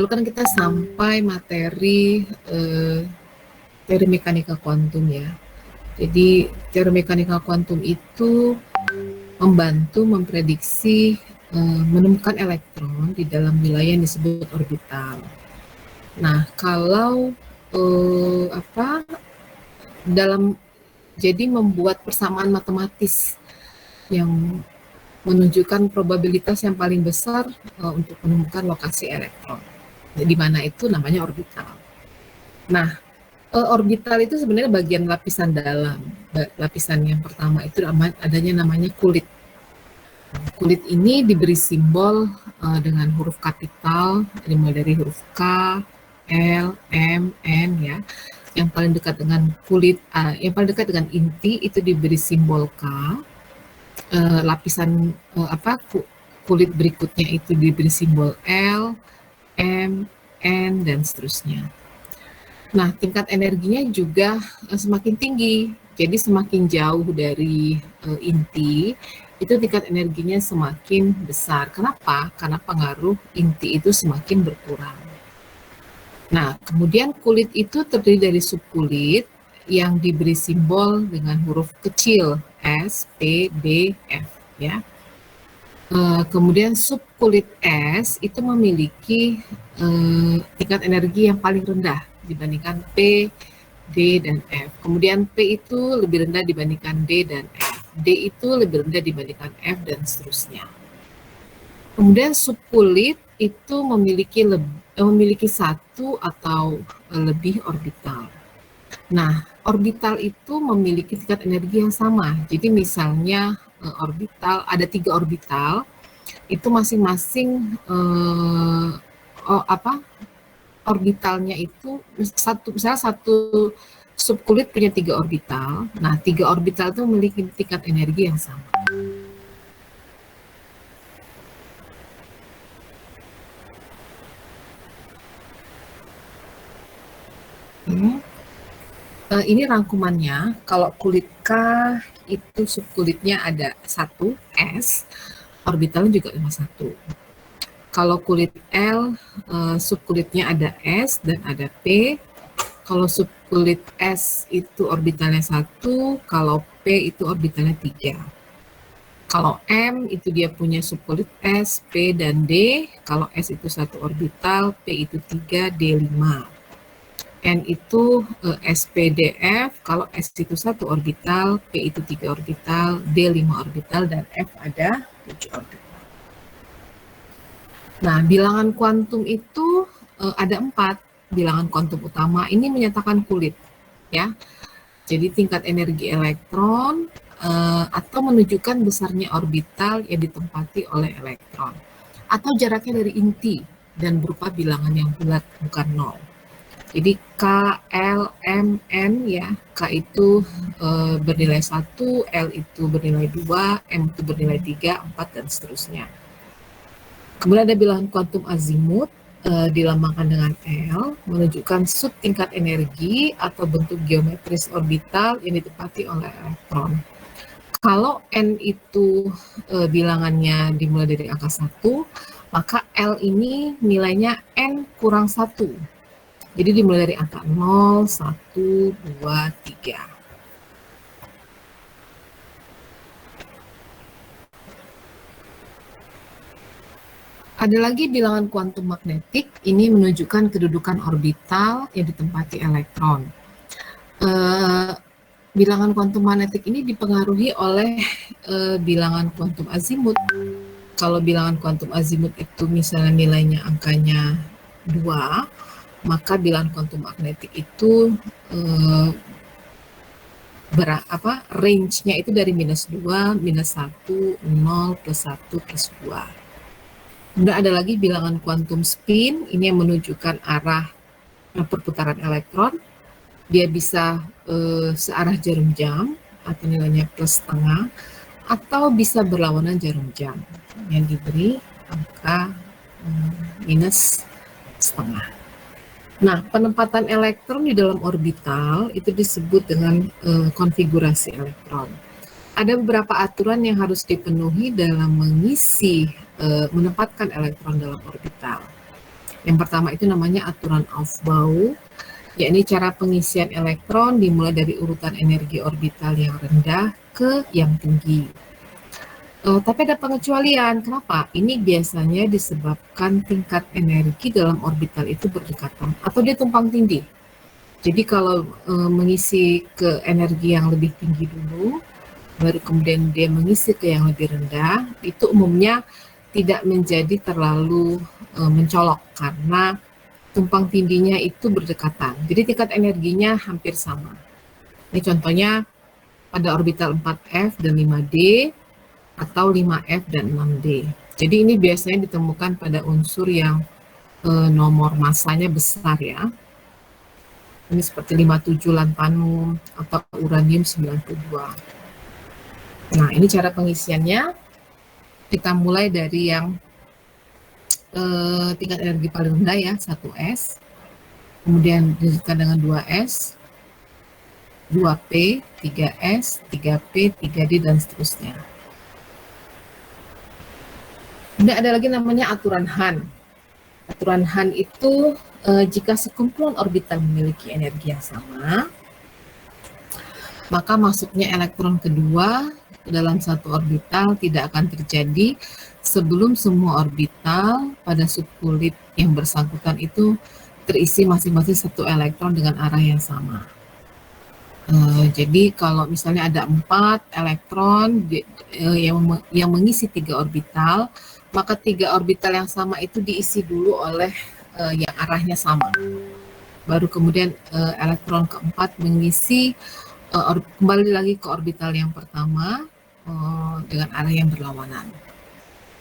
Lalu kan kita sampai materi teori mekanika kuantum ya. Jadi teori mekanika kuantum itu membantu memprediksi menemukan elektron di dalam wilayah yang disebut orbital. Nah, kalau jadi membuat persamaan matematis yang menunjukkan probabilitas yang paling besar untuk menemukan lokasi elektron, di mana itu namanya orbital. Nah, orbital itu sebenarnya bagian lapisan dalam. Lapisan yang pertama itu namanya kulit. Kulit ini diberi simbol dengan huruf kapital, dimulai dari huruf K, L, M, N ya. Yang paling dekat dengan kulit, yang paling dekat dengan inti itu diberi simbol K. Lapisan kulit berikutnya itu diberi simbol L, M, N, dan seterusnya. Nah, tingkat energinya juga semakin tinggi. Jadi semakin jauh dari inti, itu tingkat energinya semakin besar. Kenapa? Karena pengaruh inti itu semakin berkurang. Nah, kemudian kulit itu terdiri dari subkulit yang diberi simbol dengan huruf kecil S, P, D, F ya. Kemudian subkulit S itu memiliki tingkat energi yang paling rendah dibandingkan P, D, dan F. Kemudian P itu lebih rendah dibandingkan D dan F. D itu lebih rendah dibandingkan F, dan seterusnya. Kemudian subkulit itu memiliki satu atau lebih orbital. Nah, orbital itu memiliki tingkat energi yang sama. Jadi misalnya orbital, ada 3 orbital, itu masing-masing orbitalnya itu misalnya satu subkulit punya 3 orbital. Nah, 3 orbital itu memiliki tingkat energi yang sama. Ini rangkumannya. Kalau kulit K itu subkulitnya ada 1 S, orbitalnya juga cuma 1. Kalau kulit L, subkulitnya ada S dan ada P. Kalau subkulit S itu orbitalnya 1, kalau P itu orbitalnya 3. Kalau M itu dia punya subkulit S, P, dan D. Kalau S itu 1 orbital, P itu 3, D 5. N itu SPDF, kalau S itu 1 orbital, P itu 3 orbital, D 5 orbital, dan F ada 7 orbital. Nah, bilangan kuantum itu ada 4 bilangan kuantum utama. Ini menyatakan kulit, ya. Jadi tingkat energi elektron atau menunjukkan besarnya orbital yang ditempati oleh elektron, atau jaraknya dari inti dan berupa bilangan yang bulat, bukan 0. Jadi K, L, M, N ya. K itu bernilai 1, L itu bernilai 2, M itu bernilai 3, 4, dan seterusnya. Kemudian ada bilangan kuantum azimut, dilambangkan dengan L, menunjukkan sub tingkat energi atau bentuk geometris orbital yang ditempati oleh elektron. Kalau N itu bilangannya dimulai dari angka 1, maka L ini nilainya N kurang 1. Jadi dimulai dari angka 0, 1, 2, 3. Ada lagi bilangan kuantum magnetik, ini menunjukkan kedudukan orbital yang ditempati elektron. Bilangan kuantum magnetik ini dipengaruhi oleh bilangan kuantum azimut. Kalau bilangan kuantum azimut itu misalnya nilainya angkanya 2, maka bilangan kuantum magnetik itu range-nya itu dari -2, -1, 0, +1, +2. Kemudian ada lagi bilangan kuantum spin, ini yang menunjukkan arah perputaran elektron. Dia bisa searah jarum jam, atau nilainya +0,5, atau bisa berlawanan jarum jam, yang diberi angka -0,5. Nah, penempatan elektron di dalam orbital itu disebut dengan konfigurasi elektron. Ada beberapa aturan yang harus dipenuhi dalam menempatkan elektron dalam orbital. Yang pertama itu namanya aturan Aufbau, yakni cara pengisian elektron dimulai dari urutan energi orbital yang rendah ke yang tinggi. Tapi ada pengecualian. Kenapa? Ini biasanya disebabkan tingkat energi dalam orbital itu berdekatan atau dia tumpang tindih. Jadi kalau mengisi ke energi yang lebih tinggi dulu, baru kemudian dia mengisi ke yang lebih rendah, itu umumnya tidak menjadi terlalu mencolok karena tumpang tindihnya itu berdekatan. Jadi tingkat energinya hampir sama. Ini contohnya pada orbital 4F dan 5D atau 5F dan 6D. Jadi ini biasanya ditemukan pada unsur yang nomor masanya besar ya. Ini seperti 57 lanthanum atau uranium 92. Nah, ini cara pengisiannya. Kita mulai dari yang tingkat energi paling rendah ya, 1S. Kemudian dilanjutkan dengan 2S, 2P, 3S, 3P, 3D, dan seterusnya. Kemudian ada lagi namanya aturan Hahn. Aturan Hahn itu jika sekumpulan orbital memiliki energi yang sama, maka masuknya elektron kedua ke dalam satu orbital tidak akan terjadi sebelum semua orbital pada subkulit yang bersangkutan itu terisi masing-masing satu elektron dengan arah yang sama. Jadi kalau misalnya ada 4 elektron yang mengisi 3 orbital, maka 3 orbital yang sama itu diisi dulu oleh yang arahnya sama. Baru kemudian elektron keempat mengisi kembali lagi ke orbital yang pertama dengan arah yang berlawanan.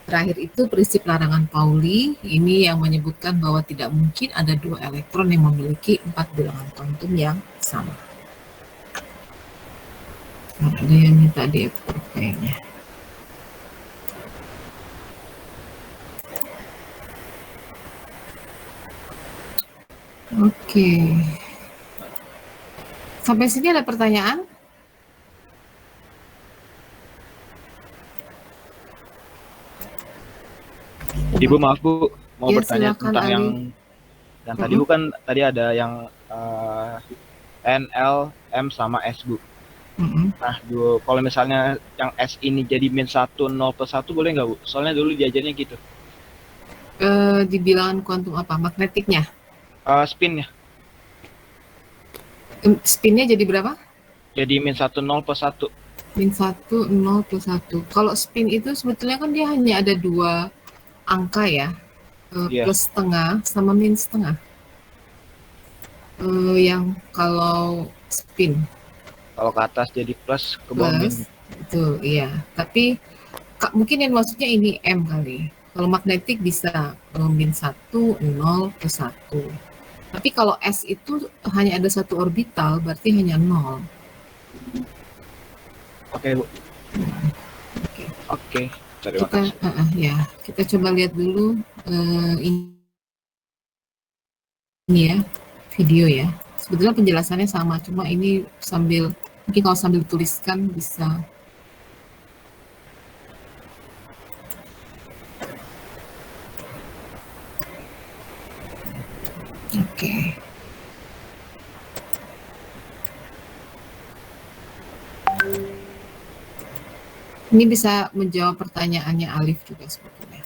Terakhir itu prinsip larangan Pauli, ini yang menyebutkan bahwa tidak mungkin ada 2 elektron yang memiliki 4 bilangan kuantum yang sama. Nah, ada yang minta diatur kayaknya. Oke. Sampai sini ada pertanyaan? Jadi Bu, maaf Bu, mau Ya, bertanya silakan, tentang Ali. yang tadi Bu, kan tadi ada yang N, L, M sama S Bu. Nah, Bu, kalau misalnya yang S ini jadi -1, 0+1 boleh nggak Bu? Soalnya dulu diajarnya gitu. Di bilangan kuantum apa? Magnetiknya? Spinnya. Spinnya jadi berapa? Jadi -1, 0+1. -1, 0+1. Kalau spin itu sebetulnya kan dia hanya ada 2 angka ya, plus setengah sama min setengah. Yang kalau spin. Kalau ke atas jadi plus, ke bawah min. Betul, iya. Tapi mungkin yang maksudnya ini M kali. Kalau magnetik bisa -1, 0, plus 1. Tapi kalau S itu hanya ada satu orbital, berarti hanya 0. Oke Bu. Oke. Terima kasih. Ya, kita coba lihat dulu ini ya, video ya. Sebetulnya penjelasannya sama, cuma ini mungkin kalau sambil tuliskan bisa. Oke. Ini bisa menjawab pertanyaannya Alif juga sebetulnya.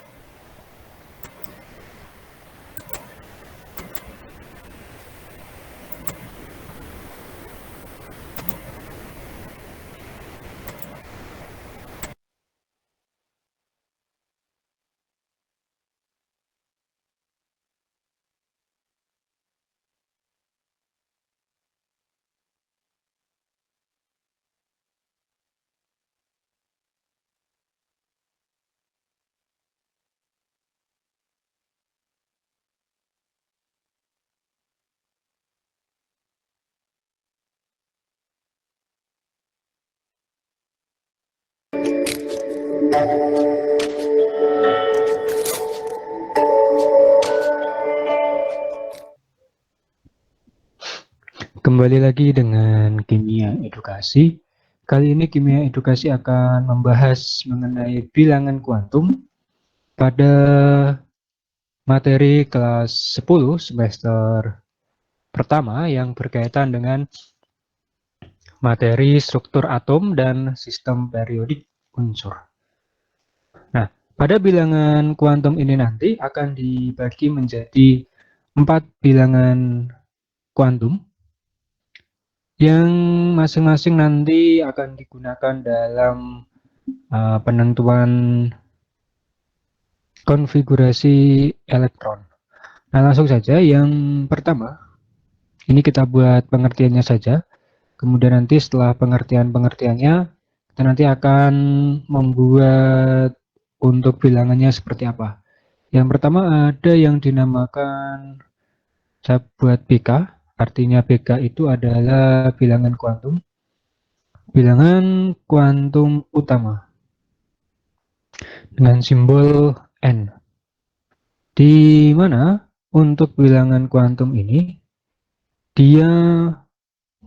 Kembali lagi dengan Kimia Edukasi. Kali ini Kimia Edukasi akan membahas mengenai bilangan kuantum pada materi kelas 10 semester pertama yang berkaitan dengan materi struktur atom dan sistem periodik unsur. Nah, pada bilangan kuantum ini nanti akan dibagi menjadi 4 bilangan kuantum yang masing-masing nanti akan digunakan dalam penentuan konfigurasi elektron. Nah, langsung saja yang pertama, ini kita buat pengertiannya saja. Kemudian nanti setelah pengertiannya, kita nanti akan membuat untuk bilangannya seperti apa. Yang pertama ada yang dinamakan, saya buat BK, artinya BK itu adalah bilangan kuantum utama dengan simbol N, di mana untuk bilangan kuantum ini dia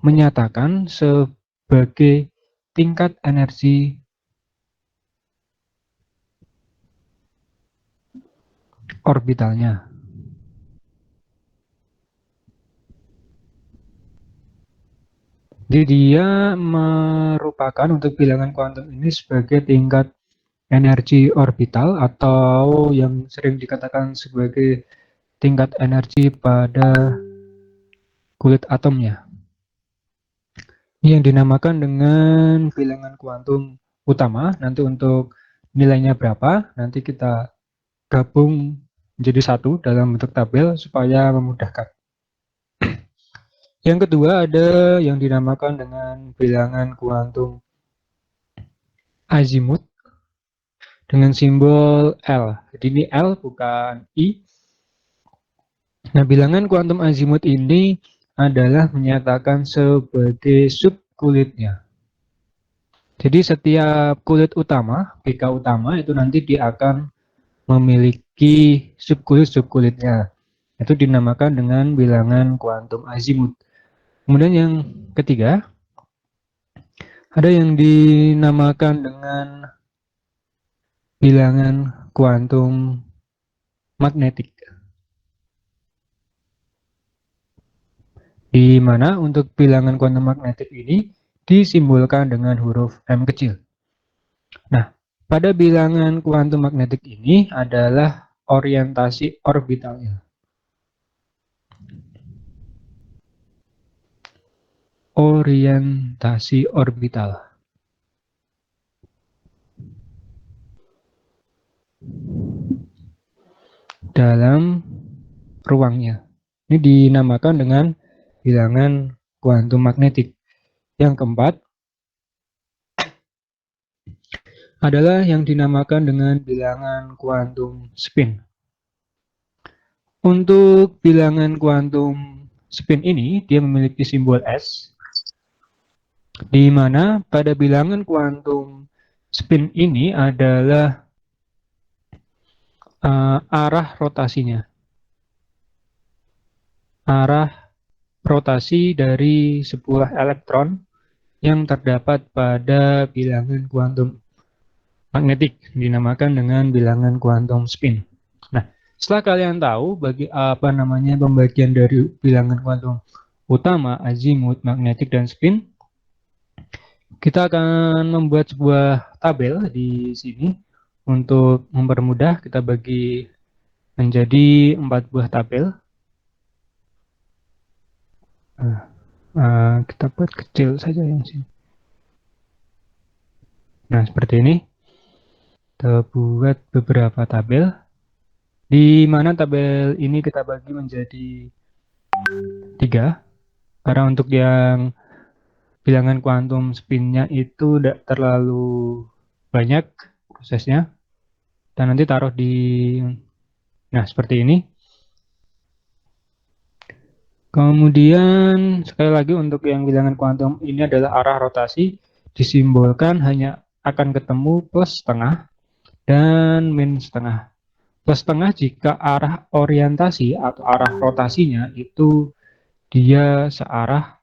menyatakan sebagai tingkat energi orbitalnya. Jadi dia merupakan untuk bilangan kuantum ini sebagai tingkat energi orbital atau yang sering dikatakan sebagai tingkat energi pada kulit atomnya. Ini yang dinamakan dengan bilangan kuantum utama. Nanti untuk nilainya berapa, nanti kita gabung menjadi satu dalam bentuk tabel supaya memudahkan. Yang kedua ada yang dinamakan dengan bilangan kuantum azimut dengan simbol L. Jadi ini L bukan I. Nah, bilangan kuantum azimut ini adalah menyatakan sebagai subkulitnya. Jadi setiap kulit utama, BK utama itu nanti dia akan memiliki subkulit-subkulitnya. Itu dinamakan dengan bilangan kuantum azimut. Kemudian yang ketiga, ada yang dinamakan dengan bilangan kuantum magnetik. Di mana untuk bilangan kuantum magnetik ini disimbolkan dengan huruf M kecil. Nah, pada bilangan kuantum magnetik ini adalah orientasi orbitalnya. Orientasi orbital. Dalam ruangnya. Ini dinamakan dengan bilangan kuantum magnetik. Yang keempat adalah yang dinamakan dengan bilangan kuantum spin. Untuk bilangan kuantum spin ini dia memiliki simbol S, di mana pada bilangan kuantum spin ini adalah arah rotasinya. Arah rotasi dari sebuah elektron yang terdapat pada bilangan kuantum magnetik dinamakan dengan bilangan kuantum spin. Nah, setelah kalian tahu pembagian dari bilangan kuantum utama, azimut, magnetik, dan spin, kita akan membuat sebuah tabel di sini. Untuk mempermudah, kita bagi menjadi 4 buah tabel. Kita buat kecil saja yang sini. Nah, seperti ini. Kita buat beberapa tabel, di mana tabel ini kita bagi menjadi 3, karena untuk yang bilangan kuantum spinnya itu tidak terlalu banyak prosesnya. Dan nanti taruh di, nah seperti ini. Kemudian sekali lagi untuk yang bilangan kuantum ini adalah arah rotasi, disimbolkan hanya akan ketemu plus setengah dan min setengah. Plus setengah jika arah orientasi atau arah rotasinya itu dia searah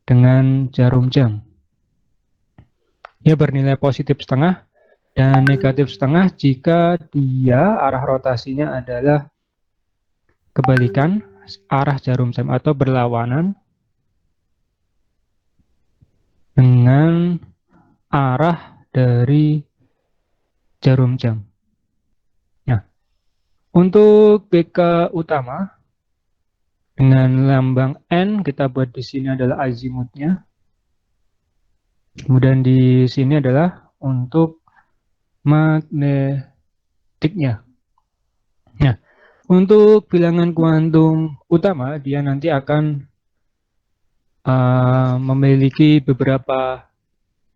dengan jarum jam. Dia bernilai positif setengah dan negatif setengah jika dia arah rotasinya adalah kebalikan arah jarum jam atau berlawanan dengan arah dari jarum jam. Nah, untuk BK utama dengan lambang N kita buat di sini adalah azimutnya. Kemudian di sini adalah untuk magnetiknya. Nah, untuk bilangan kuantum utama dia nanti akan memiliki beberapa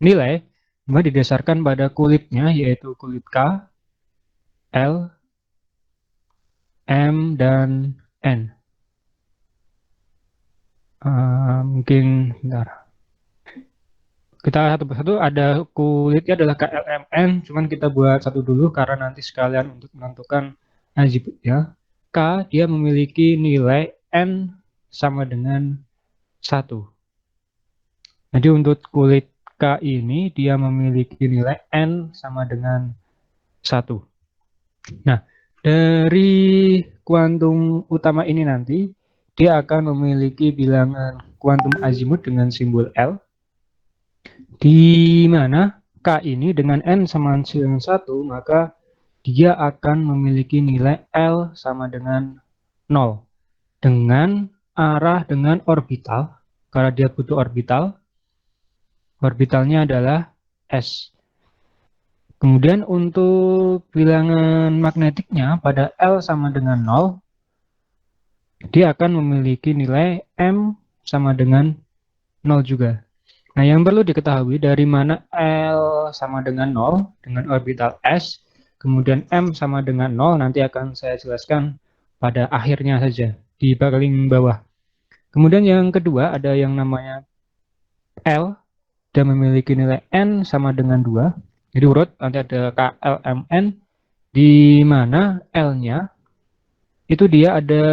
nilai didasarkan pada kulitnya, yaitu kulit K, L, M, dan N. Mungkin bentar. Kita satu persatu. Ada kulitnya adalah KLMN, cuman kita buat satu dulu karena nanti sekalian untuk menentukan azimutnya. K dia memiliki nilai N sama dengan 1. Jadi untuk kulit K ini dia memiliki nilai N sama dengan 1. Nah, dari kuantum utama ini nanti dia akan memiliki bilangan kuantum azimut dengan simbol L, di mana K ini dengan N sama dengan 1, maka dia akan memiliki nilai L sama dengan 0 dengan arah dengan orbital, karena dia butuh orbital. Orbitalnya adalah S. Kemudian untuk bilangan magnetiknya pada L sama dengan 0, dia akan memiliki nilai M sama dengan 0 juga. Nah, yang perlu diketahui dari mana L sama dengan 0 dengan orbital S, kemudian M sama dengan 0 nanti akan saya jelaskan pada akhirnya saja di paling bawah. Kemudian yang kedua ada yang namanya L, dia memiliki nilai N sama dengan 2. Jadi urut nanti ada KLMN, di mana L-nya itu dia ada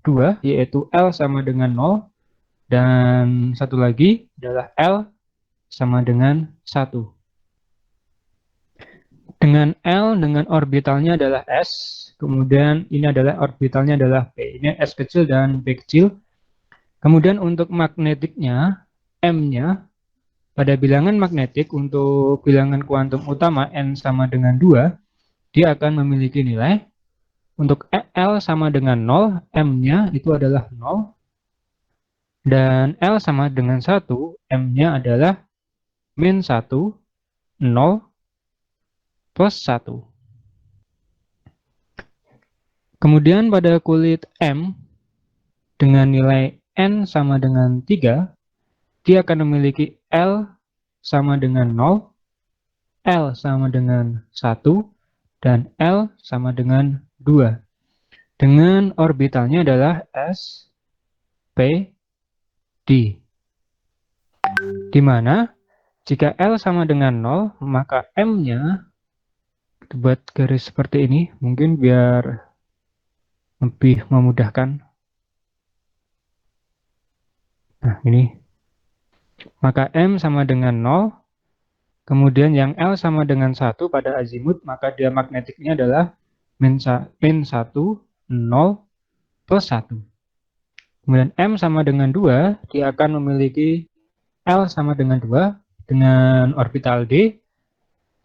2, yaitu L sama dengan 0, dan satu lagi adalah L sama dengan 1. Dengan L dengan orbitalnya adalah S, kemudian ini adalah orbitalnya adalah P. Ini S kecil dan P kecil. Kemudian untuk magnetiknya, M-nya pada bilangan magnetik untuk bilangan kuantum utama N sama dengan 2, dia akan memiliki nilai untuk L sama dengan 0, M-nya itu adalah 0, dan L sama dengan 1, M-nya adalah min 1, 0, plus 1. Kemudian pada kulit M dengan nilai N sama dengan 3, dia akan memiliki L sama dengan 0, L sama dengan 1, dan L sama dengan 2. Dengan orbitalnya adalah S, P, D. Di mana jika L sama dengan 0, maka M-nya buat garis seperti ini, mungkin biar lebih memudahkan. Nah, ini. Maka M sama dengan 0, kemudian yang L sama dengan 1 pada azimut, maka dia magnetiknya adalah min 1, 0, plus 1. Kemudian M sama dengan 2, dia akan memiliki L sama dengan 2, dengan orbital D,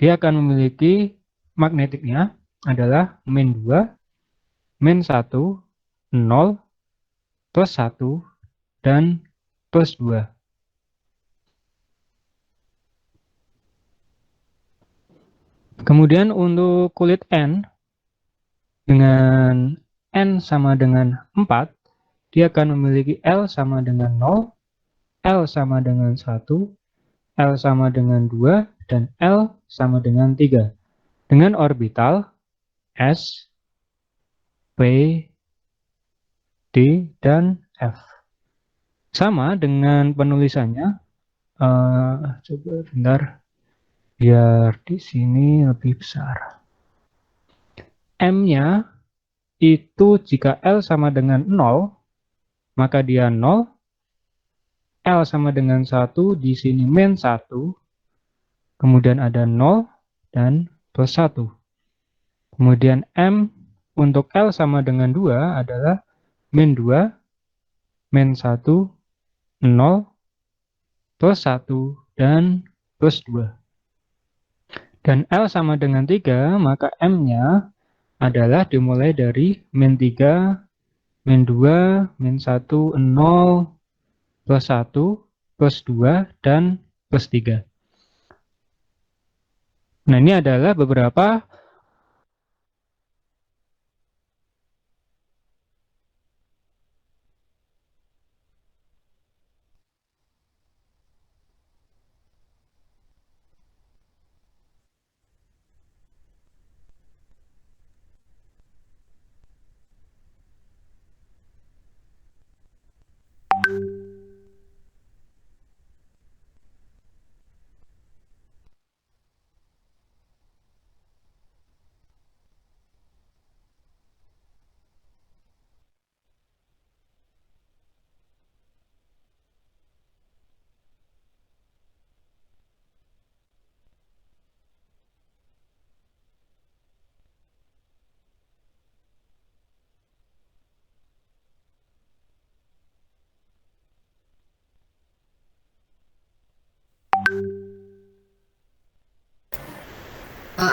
dia akan memiliki magnetiknya adalah min 2, min 1, 0, plus 1, dan plus 2. Kemudian untuk kulit N, dengan N sama dengan 4, dia akan memiliki L sama dengan 0, L sama dengan 1, L sama dengan 2, dan L sama dengan 3. Dengan orbital S, P, D, dan F. Sama dengan penulisannya. Coba bentar, biar di sini lebih besar. M-nya itu jika L sama dengan 0, maka dia 0. L sama dengan 1, di sini min 1. Kemudian ada 0 dan plus 1. Kemudian M untuk L sama dengan 2 adalah min 2, min 1, 0, plus 1, dan plus 2. Dan L sama dengan 3, maka M-nya adalah dimulai dari min 3, min 2, min 1, 0, plus 1, plus 2, dan plus 3. Nah, ini adalah beberapa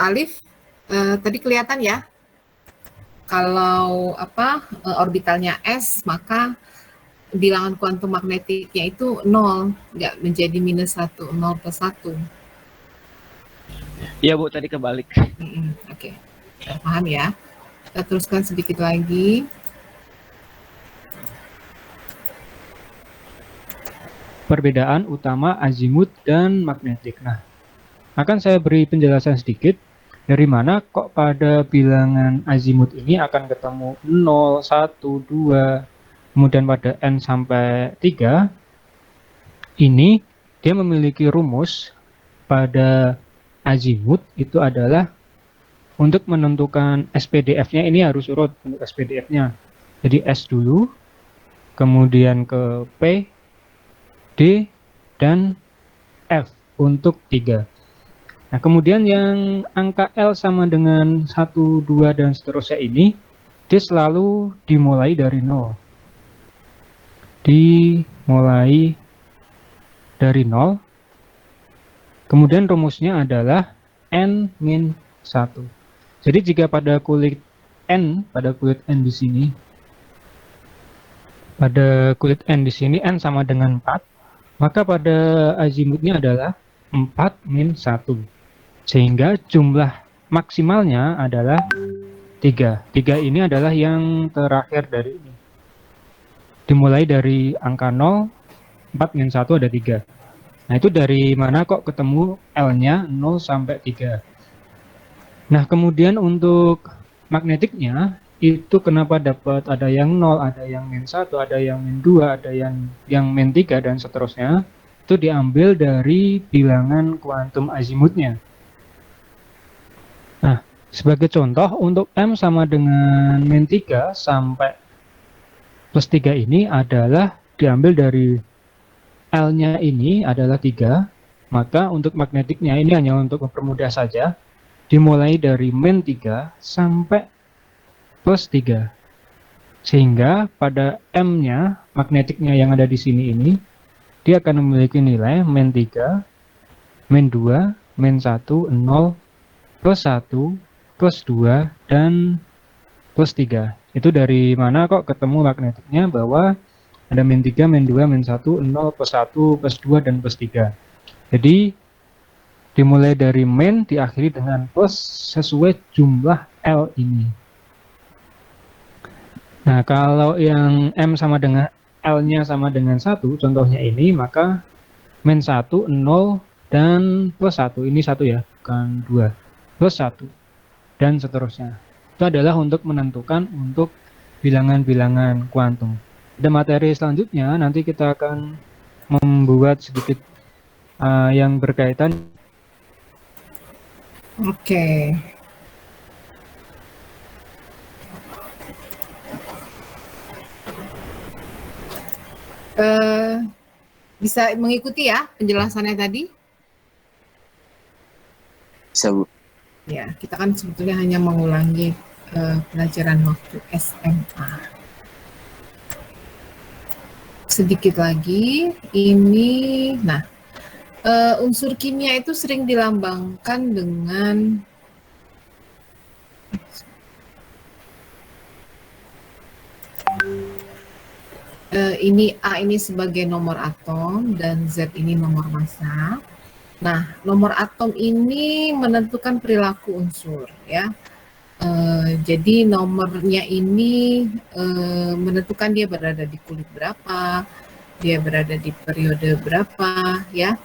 Alif, tadi kelihatan ya, kalau orbitalnya S, maka bilangan kuantum magnetiknya itu 0, nggak menjadi minus 1, 0 plus 1. Iya Bu, tadi kebalik. Oke. Paham ya. Kita teruskan sedikit lagi. perbedaan utama azimut dan magnetik. Nah, akan saya beri penjelasan sedikit dari mana kok pada bilangan azimut ini akan ketemu 0, 1, 2, kemudian pada n sampai 3. Ini dia memiliki rumus pada azimut itu adalah untuk menentukan SPDF-nya ini harus urut untuk SPDF-nya. Jadi S dulu, kemudian ke P, D, dan F untuk 3. Nah, kemudian yang angka L sama dengan 1, 2, dan seterusnya ini, dia selalu dimulai dari 0. Dimulai dari 0. Kemudian rumusnya adalah N-1. Jadi jika pada kulit N di sini, N sama dengan 4, maka pada azimutnya adalah 4-1. Sehingga jumlah maksimalnya adalah 3. 3 ini adalah yang terakhir dari ini. Dimulai dari angka 0, 4-1 ada 3. Nah, itu dari mana kok ketemu L-nya 0 sampai 3. Nah, kemudian untuk magnetiknya, itu kenapa dapat ada yang 0, ada yang min 1, ada yang min 2, ada yang min 3, dan seterusnya. Itu diambil dari bilangan kuantum azimutnya. Nah, sebagai contoh, untuk M sama dengan min 3 sampai plus 3 ini adalah diambil dari L-nya ini adalah 3, maka untuk magnetiknya ini hanya untuk mempermudah saja, dimulai dari min 3 sampai plus 3. Sehingga pada M-nya, magnetiknya yang ada di sini ini, dia akan memiliki nilai min 3, min 2, min 1, 0, plus 1, plus 2, dan plus 3. Itu dari mana kok ketemu magnetiknya bahwa ada min 3, min 2, min 1, 0, plus 1, plus 2, dan plus 3. Jadi, dimulai dari min, diakhiri dengan plus sesuai jumlah L ini. Nah, kalau yang M sama dengan L-nya sama dengan 1, contohnya ini, maka min 1, 0, dan plus 1. Ini 1 ya, bukan 2. Plus 1, dan seterusnya. Itu adalah untuk menentukan untuk bilangan-bilangan kuantum. Pada materi selanjutnya, nanti kita akan membuat sedikit yang berkaitan. Oke. Bisa mengikuti ya penjelasannya tadi? Bisa, Bu. Ya, kita kan sebetulnya hanya mengulangi pelajaran waktu SMA. sedikit lagi, ini, nah, unsur kimia itu sering dilambangkan dengan ini A ini sebagai nomor atom dan Z ini nomor massa. Nah, nomor atom ini menentukan perilaku unsur, ya. Jadi nomornya ini menentukan dia berada di kulit berapa, dia berada di periode berapa, ya.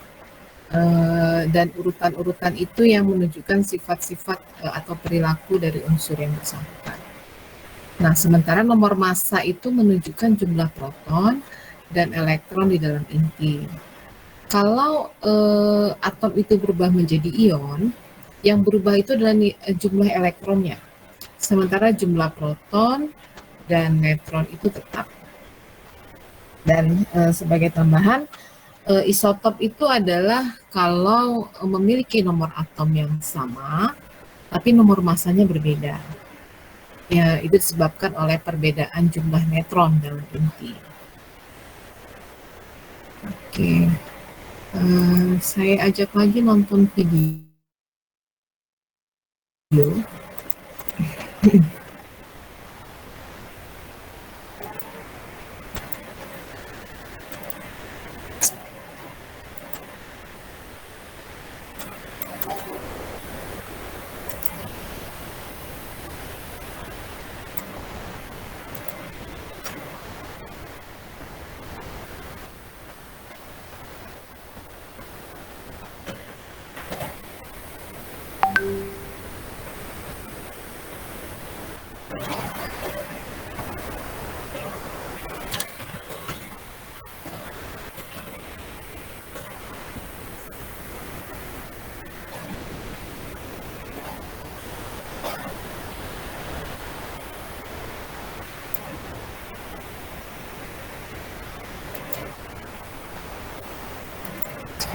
Dan urutan-urutan itu yang menunjukkan sifat-sifat atau perilaku dari unsur yang bersangkutan. Nah, sementara nomor massa itu menunjukkan jumlah proton dan elektron di dalam inti. Kalau atom itu berubah menjadi ion, yang berubah itu adalah jumlah elektronnya. Sementara jumlah proton dan neutron itu tetap. Dan sebagai tambahan, isotop itu adalah kalau memiliki nomor atom yang sama, tapi nomor massanya berbeda. Ya, itu disebabkan oleh perbedaan jumlah neutron dalam inti. Oke, saya ajak lagi nonton video.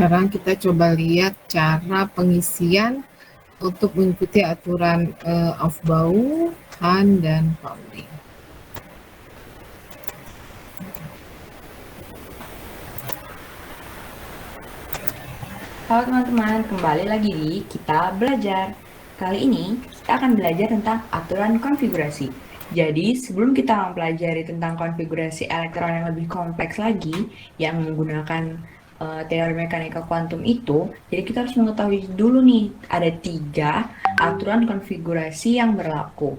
Sekarang kita coba lihat cara pengisian untuk mengikuti aturan Aufbau, Hahn, dan Pauli. Halo teman-teman, kembali lagi di Kita Belajar. Kali ini kita akan belajar tentang aturan konfigurasi. Jadi sebelum kita mempelajari tentang konfigurasi elektron yang lebih kompleks lagi, yang menggunakan teori mekanika kuantum itu, jadi kita harus mengetahui dulu nih, ada 3 aturan konfigurasi yang berlaku.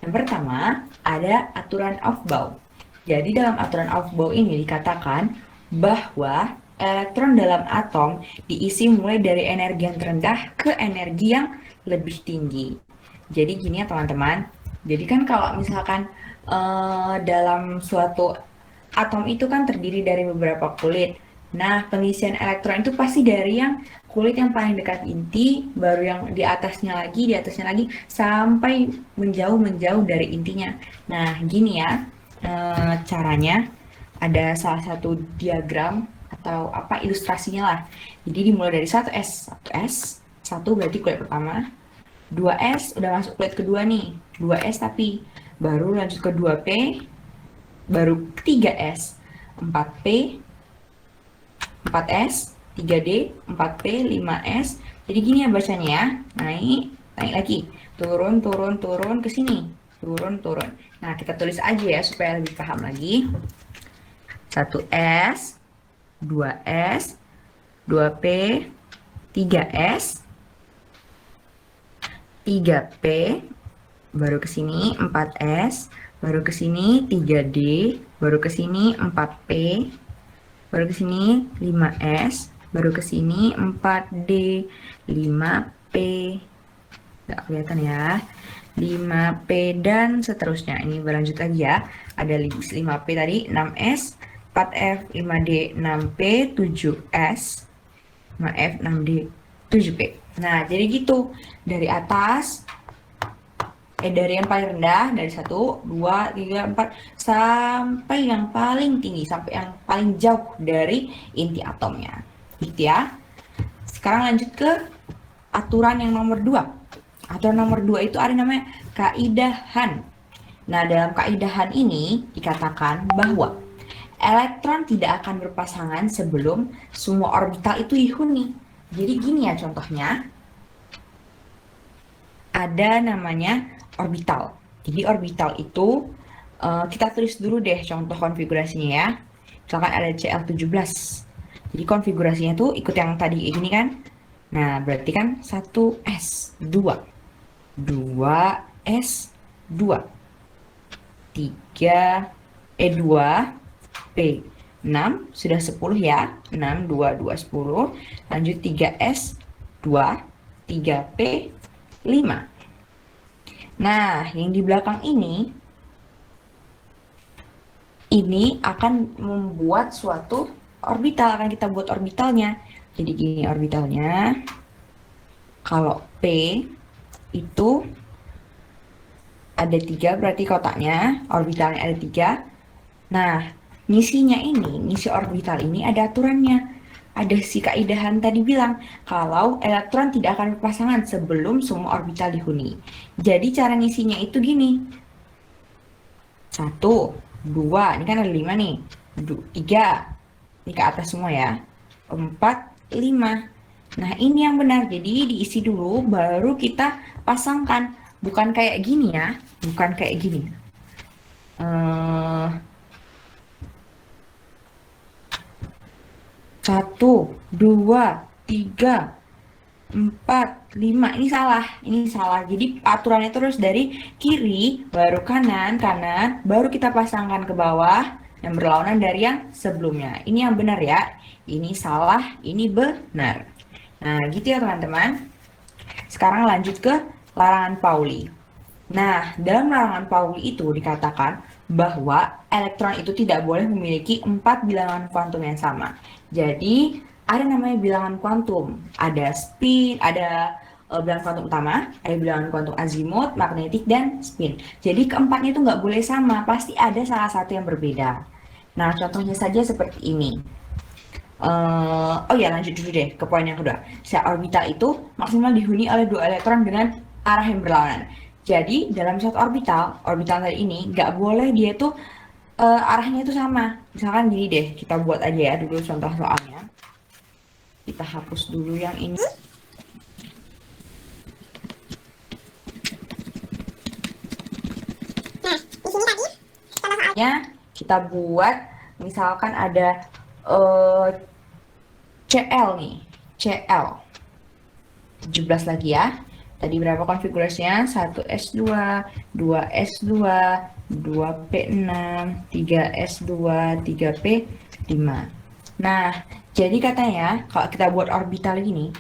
Yang pertama, ada aturan Aufbau. Jadi dalam aturan Aufbau ini dikatakan bahwa elektron dalam atom diisi mulai dari energi yang terendah ke energi yang lebih tinggi. Jadi gini ya teman-teman, jadi kan kalau misalkan dalam suatu atom itu kan terdiri dari beberapa kulit. Nah, pengisian elektron itu pasti dari yang kulit yang paling dekat inti, baru yang di atasnya lagi, sampai menjauh dari intinya. Nah, gini ya caranya, ada salah satu diagram atau apa ilustrasinya lah. Jadi dimulai dari 1S, 1 berarti kulit pertama, 2S udah masuk kulit kedua nih, 2S tapi, baru lanjut ke 2P, baru 3S, 4P, 4S, 3D, 4P, 5S. Jadi gini ya bacanya ya, naik lagi, turun ke sini, turun. Nah, kita tulis aja ya supaya lebih paham lagi. 1S, 2S, 2P, 3S, 3P, baru ke sini 4S, baru ke sini 3D, baru ke sini 4P, baru ke sini 5S, baru ke sini 4D, 5P, nggak kelihatan ya, 5P dan seterusnya. Ini berlanjut lagi ya, ada 5P tadi, 6S, 4F, 5D, 6P, 7S, 5F, 6D, 7P. Nah, jadi gitu, dari atas, dari yang paling rendah, dari 1, 2, 3, 4, sampai yang paling tinggi, sampai yang paling jauh dari inti atomnya. Gitu ya. Sekarang lanjut ke aturan yang nomor 2. Aturan nomor 2 itu ada namanya kaidah Hahn. Nah, dalam kaidah Hahn ini dikatakan bahwa elektron tidak akan berpasangan sebelum semua orbital itu dihuni. Jadi gini ya contohnya, ada namanya orbital. Jadi orbital itu kita tulis dulu deh contoh konfigurasinya ya. Misalkan ada Cl17. Jadi konfigurasinya tuh ikut yang tadi ini kan. Nah, berarti kan 1s, 2. 2s, 2. 2p 6 sudah 10 ya. 6 2 2 10. Lanjut 3s 2, 3p 5. Nah, yang di belakang ini akan membuat suatu orbital, akan kita buat orbitalnya. Jadi gini orbitalnya. Kalau p itu ada 3, berarti kotaknya, orbitalnya ada 3. Nah, ngisi orbital ini ada aturannya. Ada si kaidahan tadi bilang, kalau elektron tidak akan berpasangan sebelum semua orbital dihuni. Jadi cara ngisinya itu gini. 1, 2, ini kan ada 5 nih. 3, ini ke atas semua ya. 4, 5. Nah, ini yang benar. Jadi diisi dulu, baru kita pasangkan. Bukan kayak gini ya. Bukan kayak gini. 1, 2, 3, 4, 5. Ini salah. Jadi aturannya terus dari kiri, baru kanan, baru kita pasangkan ke bawah yang berlawanan dari yang sebelumnya. Ini yang benar ya. Ini salah, ini benar. Nah, gitu ya teman-teman. Sekarang lanjut ke larangan Pauli. Nah, dalam larangan Pauli itu dikatakan bahwa elektron itu tidak boleh memiliki 4 bilangan kuantum yang sama. Jadi, ada namanya bilangan kuantum. Ada spin, ada bilangan kuantum utama, ada bilangan kuantum azimut, magnetik, dan spin. Jadi, keempatnya itu nggak boleh sama, pasti ada salah satu yang berbeda. Nah, contohnya saja seperti ini. Lanjut dulu deh ke poin yang kedua. Sel orbital itu maksimal dihuni oleh 2 elektron dengan arah yang berlawanan. Jadi dalam satu orbital tadi ini nggak boleh dia tuh arahnya itu sama. Misalkan gini deh, kita buat aja ya dulu contoh soalnya. Kita hapus dulu yang ini. Nah, di sini tadi contoh soalnya kita buat misalkan ada CL nih, CL 17 lagi ya. Tadi berapa konfigurasinya? 1s2, 2s2, 2p6, 3s2, 3p5. Nah, jadi katanya kalau kita buat orbital ini,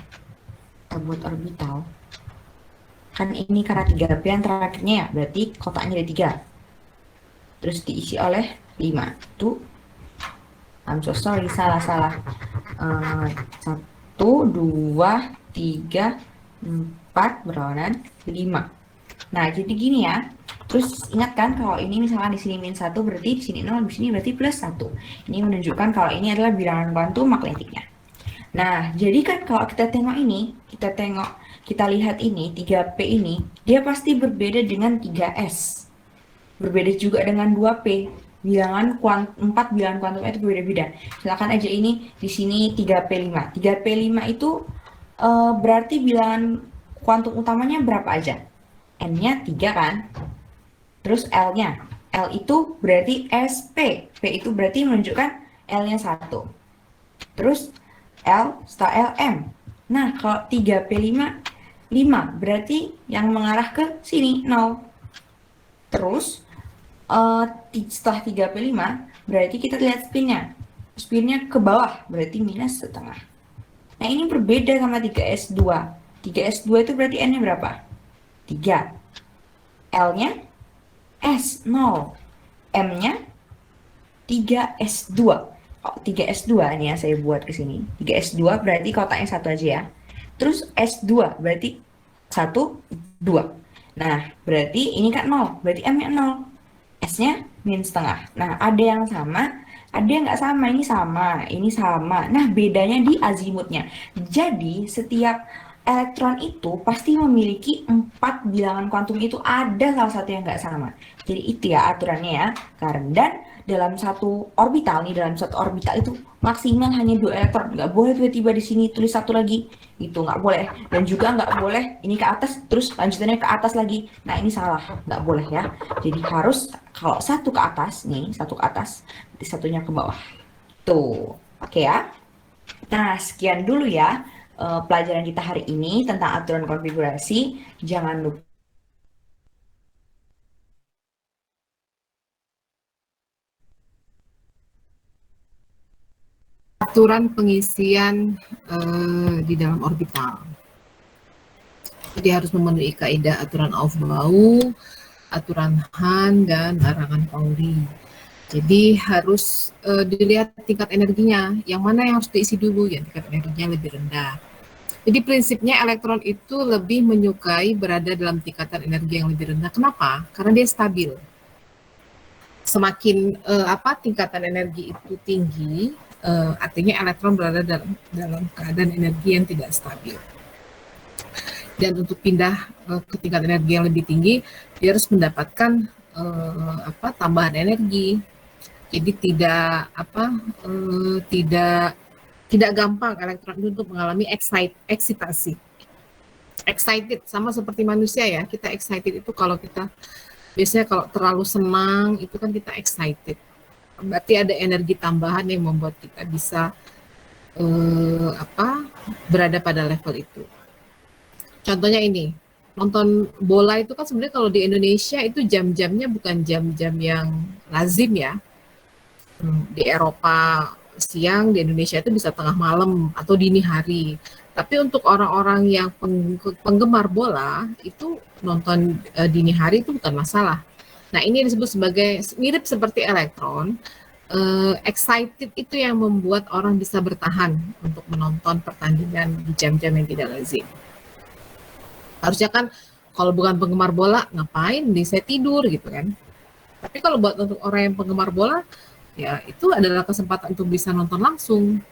kan ini karena 3p yang terakhirnya ya, berarti kotaknya ada 3. Terus diisi oleh 5. Tuh, I'm so sorry, salah. 1, 2, 3, 4 berlawanan 5. Nah, jadi gini ya. Terus ingat kan kalau ini misalkan di sini -1 berarti di sini 0, di sini berarti +1. Ini menunjukkan kalau ini adalah bilangan kuantum magnetiknya. Nah, jadi kan kalau kita tengok ini, kita lihat ini 3p ini, dia pasti berbeda dengan 3s. Berbeda juga dengan 2p. 4 bilangan kuantumnya itu berbeda-beda. Silakan aja ini di sini 3p5. 3p5 itu berarti bilangan kuantum utamanya berapa aja? N-nya 3 kan? Terus L-nya. L itu berarti SP. P itu berarti menunjukkan L-nya 1. Terus L setelah LM. Nah, kalau 3p5, 5. Berarti yang mengarah ke sini 0. Terus setelah 3p5 berarti kita lihat spinnya ke bawah berarti -1/2. Nah, ini berbeda sama 3s2. 3s2 itu berarti n-nya berapa? 3. L-nya s 0. M-nya 3s2. 3s2 ini ya saya buat ke sini. 3s2 berarti kotaknya 1 aja ya. Terus s2 berarti 1 2. Nah, berarti ini kan 0. Berarti M-nya 0. S-nya -1/2. Nah, ada yang sama, ada yang nggak sama. Ini sama. Nah, bedanya di azimutnya. Jadi, setiap elektron itu pasti memiliki 4 bilangan kuantum itu ada salah satu yang nggak sama. Jadi, itu ya aturannya ya. Dan dalam satu orbital itu maksimal hanya 2 elektron, nggak boleh tiba-tiba di sini tulis satu lagi, itu nggak boleh. Dan juga nggak boleh ini ke atas terus lanjutannya ke atas lagi, nah ini salah, nggak boleh ya. Jadi harus kalau satu ke atas nih, satu ke atas, nanti satunya ke bawah tuh, oke ya. Nah sekian dulu ya pelajaran kita hari ini tentang aturan konfigurasi. Jangan lupa aturan pengisian di dalam orbital. Jadi harus memenuhi kaidah aturan Aufbau, aturan Hahn, dan larangan Pauli. Jadi harus dilihat tingkat energinya, yang mana yang harus diisi dulu, yang tingkat energinya lebih rendah. Jadi prinsipnya elektron itu lebih menyukai berada dalam tingkatan energi yang lebih rendah. Kenapa? Karena dia stabil. Semakin tingkatan energi itu tinggi, artinya elektron berada dalam keadaan energi yang tidak stabil. Dan untuk pindah ke tingkat energi yang lebih tinggi, dia harus mendapatkan tambahan energi. Jadi tidak gampang elektron itu untuk mengalami eksitasi. Excited sama seperti manusia ya. Kita excited itu kalau kita biasanya kalau terlalu senang itu kan kita excited. Berarti ada energi tambahan yang membuat kita bisa berada pada level itu. Contohnya ini, nonton bola itu kan sebenarnya kalau di Indonesia itu jam-jamnya bukan jam-jam yang lazim ya. Di Eropa siang, di Indonesia itu bisa tengah malam atau dini hari. Tapi untuk orang-orang yang penggemar bola itu nonton dini hari itu bukan masalah. Nah ini disebut sebagai mirip seperti elektron. Excited itu yang membuat orang bisa bertahan untuk menonton pertandingan di jam-jam yang tidak lazim. Harusnya kan kalau bukan penggemar bola ngapain saya tidur gitu kan. Tapi kalau buat untuk orang yang penggemar bola ya itu adalah kesempatan untuk bisa nonton langsung.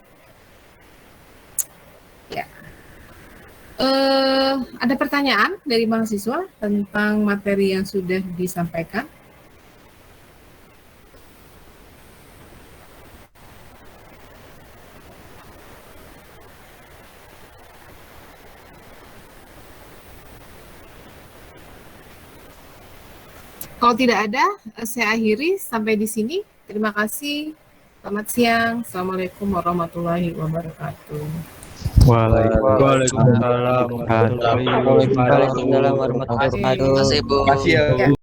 Ya. Ada pertanyaan dari mahasiswa tentang materi yang sudah disampaikan? Kalau tidak ada, saya akhiri sampai di sini. Terima kasih. Selamat siang. Assalamualaikum warahmatullahi wabarakatuh. Waalaikumsalam warahmatullahi wabarakatuh. Terima kasih Bu. Terima kasih ya.